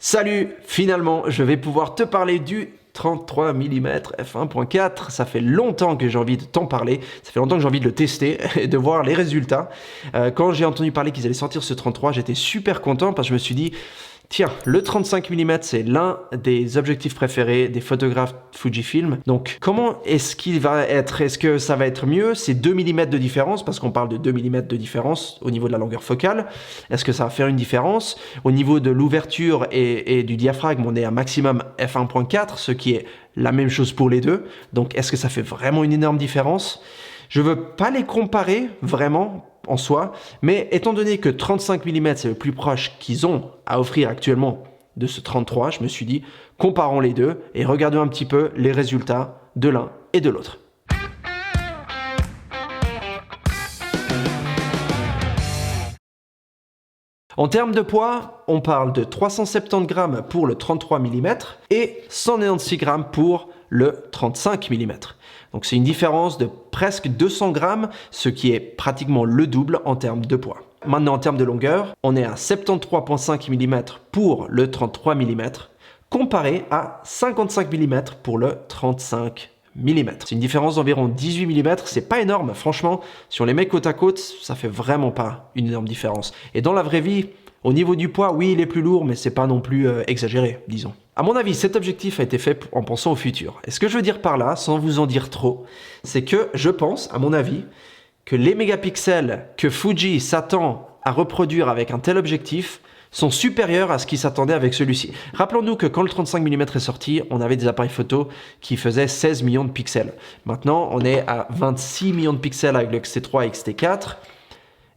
Salut, finalement, je vais pouvoir te parler du 33 mm f1.4. Ça fait longtemps que j'ai envie de t'en parler, ça fait longtemps que j'ai envie de le tester et de voir les résultats. Quand j'ai entendu parler qu'ils allaient sortir ce 33, j'étais super content parce que je me suis dit, tiens, le 35 mm, c'est l'un des objectifs préférés des photographes Fujifilm. Donc, comment est-ce qu'il va être? Est-ce que ça va être mieux? C'est 2 mm de différence, parce qu'on parle de 2 mm de différence au niveau de la longueur focale. Est-ce que ça va faire une différence? Au niveau de l'ouverture et du diaphragme, on est à maximum f1.4, ce qui est la même chose pour les deux. Donc, est-ce que ça fait vraiment une énorme différence? Je veux pas les comparer vraiment en soi, mais étant donné que 35 mm c'est le plus proche qu'ils ont à offrir actuellement de ce 33, je me suis dit, comparons les deux et regardons un petit peu les résultats de l'un et de l'autre. En termes de poids, on parle de 370 grammes pour le 33 mm et 196 grammes pour le 35 mm. Donc c'est une différence de presque 200 grammes, ce qui est pratiquement le double en termes de poids. Maintenant, en termes de longueur, on est à 73,5 mm pour le 33 mm, comparé à 55 mm pour le 35 mm. C'est une différence d'environ 18 mm, c'est pas énorme, franchement, si on les met côte à côte, ça fait vraiment pas une énorme différence. Et dans la vraie vie, au niveau du poids, oui, il est plus lourd, mais c'est pas non plus exagéré, disons. À mon avis, cet objectif a été fait en pensant au futur. Et ce que je veux dire par là, sans vous en dire trop, c'est que je pense, à mon avis, que les mégapixels que Fuji s'attend à reproduire avec un tel objectif sont supérieurs à ce qu'ils s'attendaient avec celui-ci. Rappelons-nous que quand le 35 mm est sorti, on avait des appareils photo qui faisaient 16 millions de pixels. Maintenant, on est à 26 millions de pixels avec le XT3 et XT4.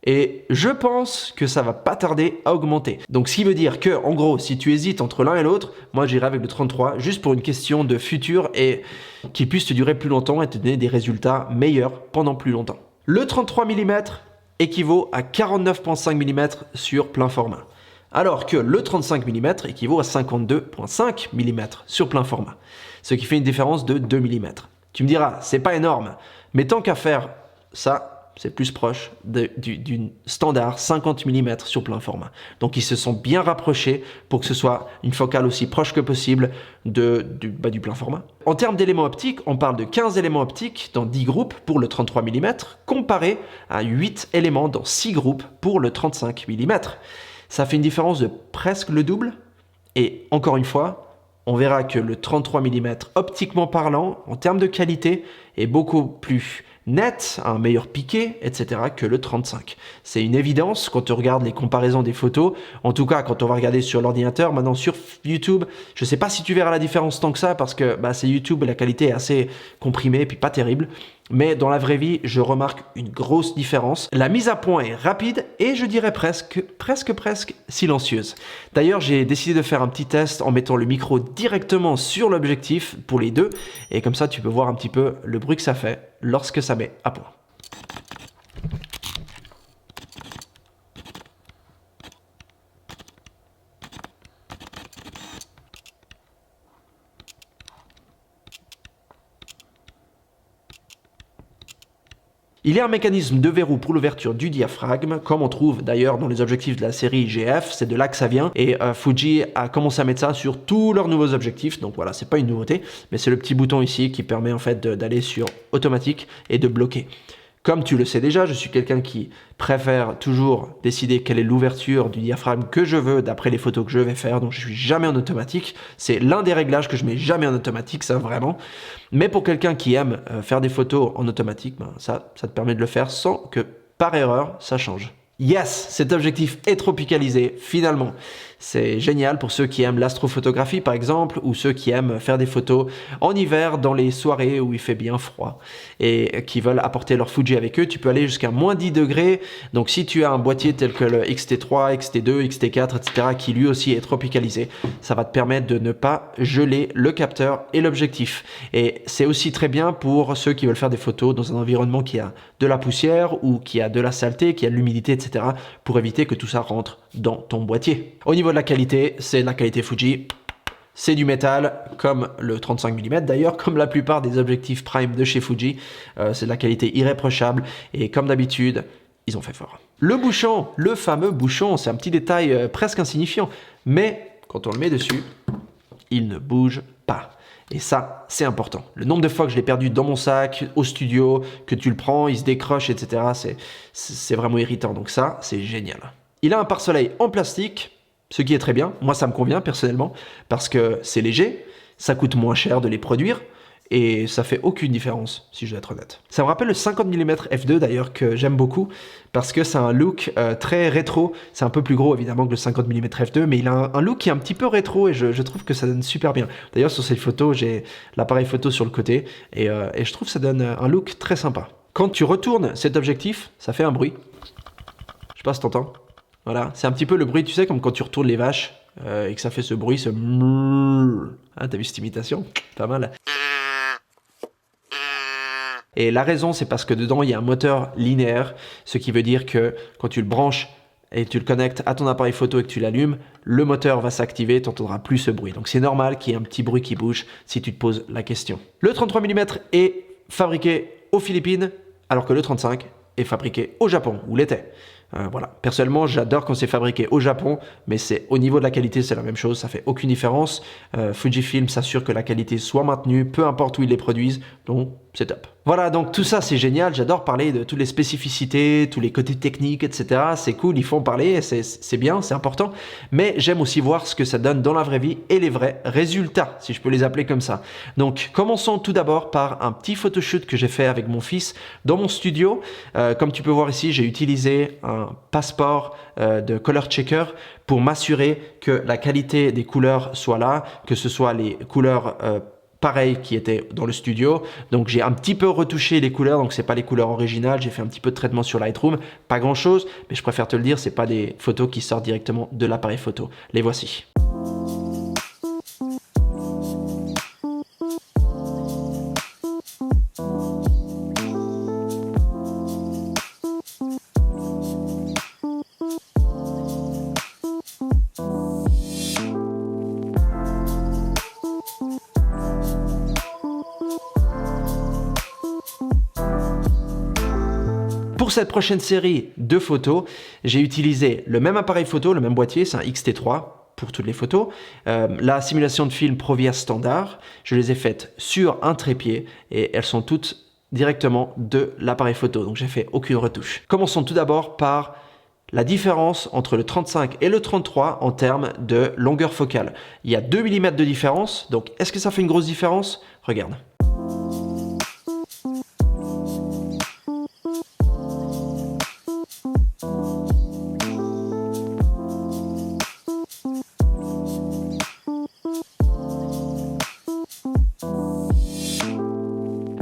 Et je pense que ça va pas tarder à augmenter. Donc ce qui veut dire que, en gros, si tu hésites entre l'un et l'autre, moi j'irai avec le 33 juste pour une question de futur et qui puisse te durer plus longtemps et te donner des résultats meilleurs pendant plus longtemps. Le 33 mm équivaut à 49,5 mm sur plein format, alors que le 35 mm équivaut à 52,5 mm sur plein format, ce qui fait une différence de 2 mm. Tu me diras, c'est pas énorme, mais tant qu'à faire ça, c'est plus proche d'une standard 50 mm sur plein format. Donc ils se sont bien rapprochés pour que ce soit une focale aussi proche que possible du plein format. En termes d'éléments optiques, on parle de 15 éléments optiques dans 10 groupes pour le 33 mm, comparé à 8 éléments dans 6 groupes pour le 35 mm. Ça fait une différence de presque le double. Et encore une fois, on verra que le 33 mm, optiquement parlant, en termes de qualité, est beaucoup plus net, un meilleur piqué, etc. que le 35. C'est une évidence quand on regarde les comparaisons des photos, en tout cas quand on va regarder sur l'ordinateur. Maintenant sur YouTube, je ne sais pas si tu verras la différence tant que ça, parce que c'est YouTube et la qualité est assez comprimée et puis pas terrible. Mais dans la vraie vie, je remarque une grosse différence. La mise à point est rapide et je dirais presque silencieuse. D'ailleurs, j'ai décidé de faire un petit test en mettant le micro directement sur l'objectif pour les deux. Et comme ça, tu peux voir un petit peu le bruit que ça fait lorsque ça met à point. Il y a un mécanisme de verrou pour l'ouverture du diaphragme, comme on trouve d'ailleurs dans les objectifs de la série GF, c'est de là que ça vient, et Fuji a commencé à mettre ça sur tous leurs nouveaux objectifs, donc voilà, c'est pas une nouveauté, mais c'est le petit bouton ici qui permet en fait d'aller sur automatique et de bloquer. Comme tu le sais déjà, je suis quelqu'un qui préfère toujours décider quelle est l'ouverture du diaphragme que je veux d'après les photos que je vais faire, donc je suis jamais en automatique. C'est l'un des réglages que je mets jamais en automatique, ça vraiment. Mais pour quelqu'un qui aime faire des photos en automatique, ça te permet de le faire sans que par erreur ça change. Yes, cet objectif est tropicalisé, finalement. C'est génial pour ceux qui aiment l'astrophotographie par exemple, ou ceux qui aiment faire des photos en hiver dans les soirées où il fait bien froid et qui veulent apporter leur Fuji avec eux. Tu peux aller jusqu'à moins 10 degrés. Donc si tu as un boîtier tel que le XT3, XT2, XT4, etc. qui lui aussi est tropicalisé, ça va te permettre de ne pas geler le capteur et l'objectif. Et c'est aussi très bien pour ceux qui veulent faire des photos dans un environnement qui a de la poussière ou qui a de la saleté, qui a de l'humidité, etc. pour éviter que tout ça rentre dans ton boîtier. Au niveau de la qualité, c'est la qualité Fuji. C'est du métal, comme le 35 mm d'ailleurs, comme la plupart des objectifs prime de chez Fuji. C'est de la qualité irréprochable et comme d'habitude, ils ont fait fort. Le bouchon, le fameux bouchon, c'est un petit détail presque insignifiant, mais quand on le met dessus, il ne bouge pas. Et ça, c'est important. Le nombre de fois que je l'ai perdu dans mon sac, au studio, que tu le prends, il se décroche, etc. C'est vraiment irritant. Donc ça, c'est génial. Il a un pare-soleil en plastique, ce qui est très bien. Moi, ça me convient personnellement parce que c'est léger, ça coûte moins cher de les produire et ça fait aucune différence, si je dois être honnête. Ça me rappelle le 50 mm f2 d'ailleurs, que j'aime beaucoup parce que c'est un look très rétro. C'est un peu plus gros évidemment que le 50 mm f2, mais il a un look qui est un petit peu rétro et je trouve que ça donne super bien. D'ailleurs, sur cette photo, j'ai l'appareil photo sur le côté et je trouve que ça donne un look très sympa. Quand tu retournes cet objectif, ça fait un bruit. Je sais pas si t'entends. Voilà, c'est un petit peu le bruit, tu sais, comme quand tu retournes les vaches et que ça fait ce bruit, ce mrrr. Ah, t'as vu cette imitation? Pas mal. Et la raison, c'est parce que dedans, il y a un moteur linéaire, ce qui veut dire que quand tu le branches et tu le connectes à ton appareil photo et que tu l'allumes, le moteur va s'activer, tu n'entendras plus ce bruit. Donc c'est normal qu'il y ait un petit bruit qui bouge si tu te poses la question. Le 33 mm est fabriqué aux Philippines, alors que le 35 est fabriqué au Japon, où l'était. Voilà. Personnellement, j'adore quand c'est fabriqué au Japon, mais c'est au niveau de la qualité, c'est la même chose, ça fait aucune différence. Fujifilm s'assure que la qualité soit maintenue, peu importe où ils les produisent, donc c'est top. Voilà, donc tout ça c'est génial, j'adore parler de toutes les spécificités, tous les côtés techniques, etc. C'est cool, il faut en parler, c'est bien, c'est important, mais j'aime aussi voir ce que ça donne dans la vraie vie et les vrais résultats, si je peux les appeler comme ça. Donc commençons tout d'abord par un petit photoshoot que j'ai fait avec mon fils dans mon studio. Comme tu peux voir ici, j'ai utilisé un passeport de color checker pour m'assurer que la qualité des couleurs soit là, que ce soit les couleurs pareil qui était dans le studio. Donc j'ai un petit peu retouché les couleurs, donc c'est pas les couleurs originales, j'ai fait un petit peu de traitement sur Lightroom, pas grand chose, mais je préfère te le dire, c'est pas des photos qui sortent directement de l'appareil photo. Les voici. Pour cette prochaine série de photos, j'ai utilisé le même appareil photo, le même boîtier, c'est un X-T3 pour toutes les photos. La simulation de film Provia standard, je les ai faites sur un trépied et elles sont toutes directement de l'appareil photo, donc j'ai fait aucune retouche. Commençons tout d'abord par la différence entre le 35 et le 33 en termes de longueur focale. Il y a 2 mm de différence, donc est-ce que ça fait une grosse différence? Regarde.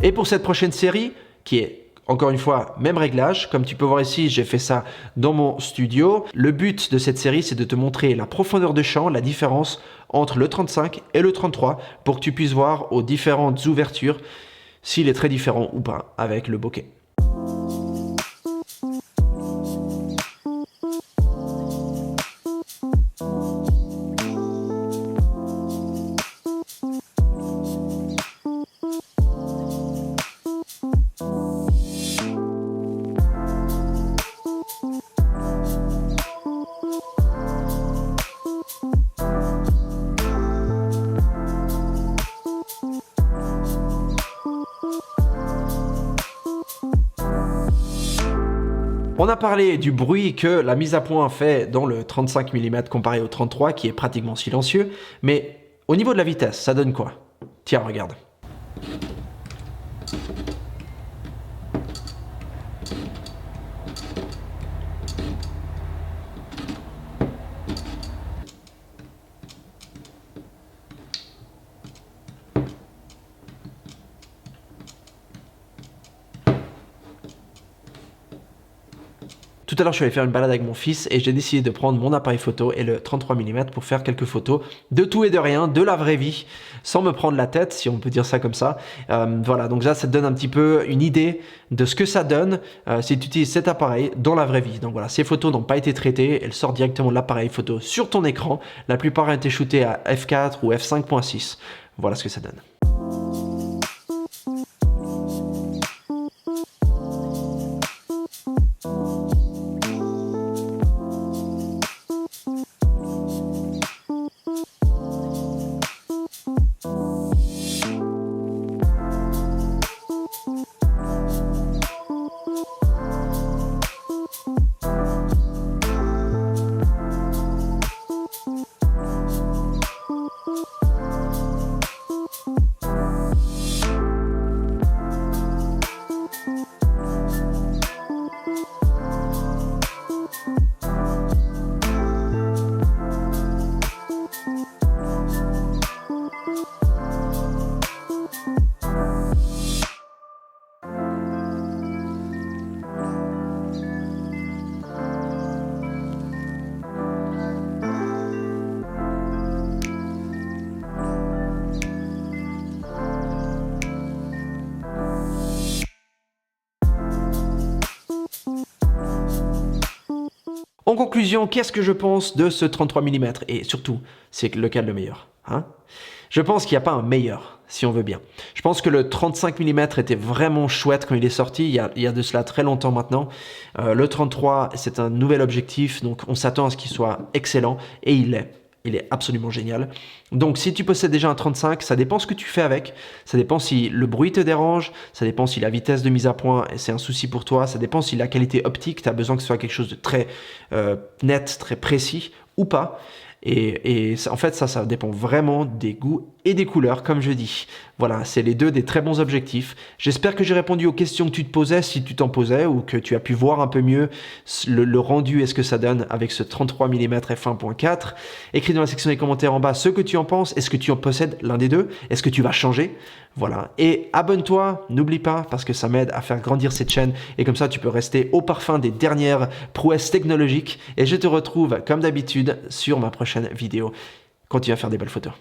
Et pour cette prochaine série, qui est encore une fois même réglage, comme tu peux voir ici, j'ai fait ça dans mon studio. Le but de cette série, c'est de te montrer la profondeur de champ, la différence entre le 35 et le 33, pour que tu puisses voir aux différentes ouvertures s'il est très différent ou pas avec le bokeh. On a parlé du bruit que la mise à point fait dans le 35 mm comparé au 33 qui est pratiquement silencieux, mais au niveau de la vitesse, ça donne quoi? Tiens, regarde. Tout à l'heure, je suis allé faire une balade avec mon fils et j'ai décidé de prendre mon appareil photo et le 33 mm pour faire quelques photos de tout et de rien, de la vraie vie, sans me prendre la tête, si on peut dire ça comme ça. Voilà, donc là, ça te donne un petit peu une idée de ce que ça donne si tu utilises cet appareil dans la vraie vie. Donc voilà, ces photos n'ont pas été traitées, elles sortent directement de l'appareil photo sur ton écran. La plupart ont été shootées à f4 ou f5.6. Voilà ce que ça donne. En conclusion, qu'est-ce que je pense de ce 33 mm? Et surtout, c'est lequel le meilleur, hein? Je pense qu'il n'y a pas un meilleur, si on veut bien. Je pense que le 35 mm était vraiment chouette quand il est sorti, il y a de cela très longtemps maintenant. Le 33, c'est un nouvel objectif, donc on s'attend à ce qu'il soit excellent, et il l'est. Il est absolument génial. Donc si tu possèdes déjà un 35, ça dépend ce que tu fais avec, ça dépend si le bruit te dérange, ça dépend si la vitesse de mise à point c'est un souci pour toi, ça dépend si la qualité optique, tu as besoin que ce soit quelque chose de très net, très précis ou pas. Et en fait, ça dépend vraiment des goûts et des couleurs, comme je dis. Voilà, c'est les deux des très bons objectifs. J'espère que j'ai répondu aux questions que tu te posais, si tu t'en posais, ou que tu as pu voir un peu mieux le rendu et ce que ça donne avec ce 33 mm f1.4. Écris dans la section des commentaires en bas ce que tu en penses. Est-ce que tu en possèdes l'un des deux? Est-ce que tu vas changer? Voilà. Et abonne-toi, n'oublie pas, parce que ça m'aide à faire grandir cette chaîne. Et comme ça, tu peux rester au parfum des dernières prouesses technologiques. Et je te retrouve, comme d'habitude, sur ma prochaine vidéo. Continue à faire des belles photos.